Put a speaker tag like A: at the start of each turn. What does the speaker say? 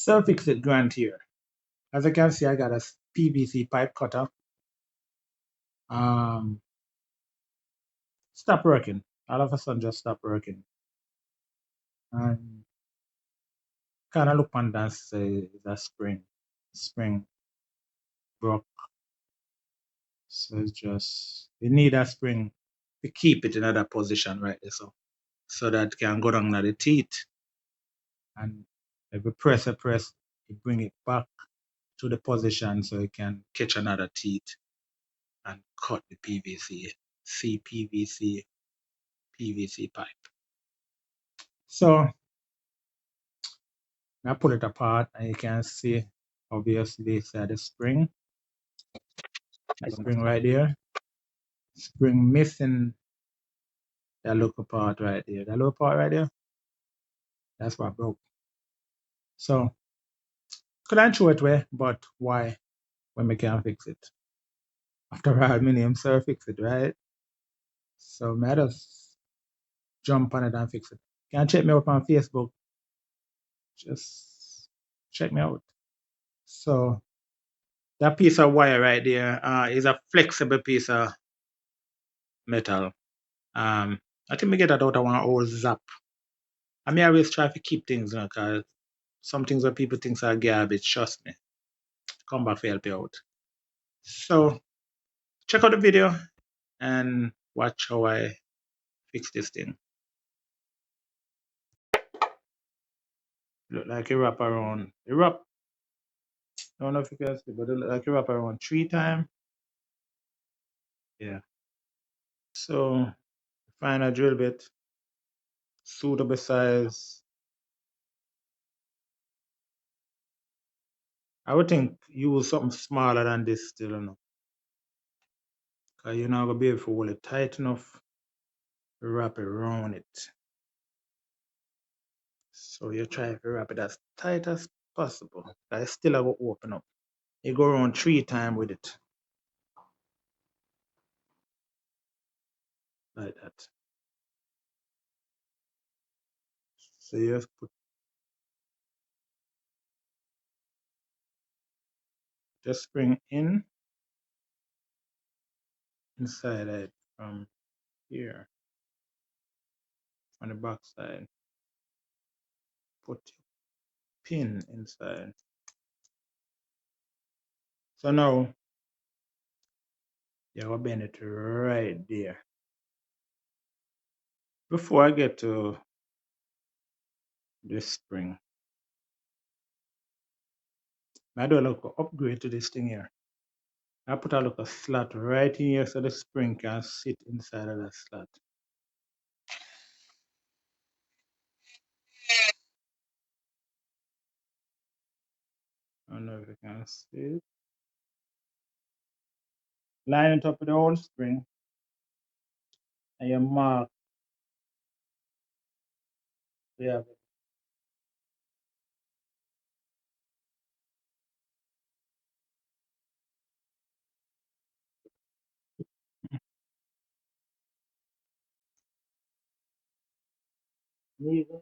A: Surfix-It Grant here. As you can see, I got a PVC pipe cutter. Stop working. All of a sudden just stop working. And kind of look on that, say the spring broke. So it's just, you need a spring to keep it in another position right there, so that it can go down to the teeth. And if you press, you bring it back to the position so it can catch another teeth and cut the PVC pipe. So I pull it apart and you can see obviously it's the spring right there. Spring missing that lower part right there. That lower part right there, that's what broke. So could I throw it away, but why when we can't fix it? After all, my name Sir Fix It, right? So may I just jump on it and fix it. Can check me out on Facebook. Just check me out. So that piece of wire right there is a flexible piece of metal. I think we get that out of one old Zap. I mean, I always try to keep things, because some things that people think are garbage, trust me. Come back to help you out. So check out the video and watch how I fix this thing. Look like it wrap around. It wrap. I don't know if you can see, but it look like it wrap around 3 times. Yeah. So find a drill bit, suitable size. I would think use something smaller than this still, because you're not gonna be able to hold it tight enough to wrap it around it. So you try to wrap it as tight as possible. I still have to open up. You go around 3 times with it. Like that. So you just put the spring inside it from here on the back side. Put your pin inside. So now you will bend it right there. Before I get to this spring, I do a little upgrade to this thing here. I put a little slot right in here so the spring can sit inside of that slot. I don't know if you can see it. Line it up with the old spring and you mark. Yeah. Neither.